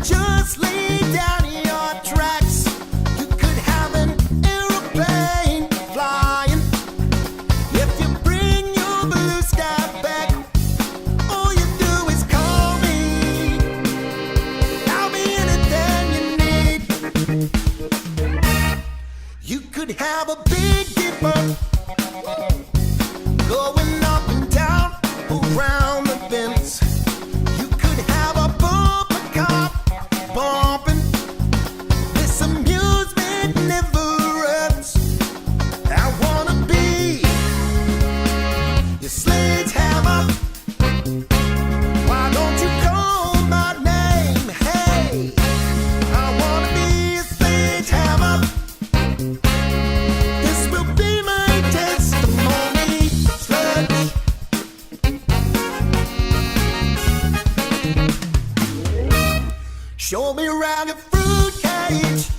Just lay down your tracks. You could have an aeroplane flying. If you bring your blue sky back, all you do is call me. I'll be anything you need. You could have a Big Dipper going up and down around the bends. You could have a bumper car bumping. This amusement never ends. I wanna be your sledgehammer. Why don't you call my name? Hey, I wanna be your sledgehammer. This will be my testimony. Sludge. Show me around your fruit cage.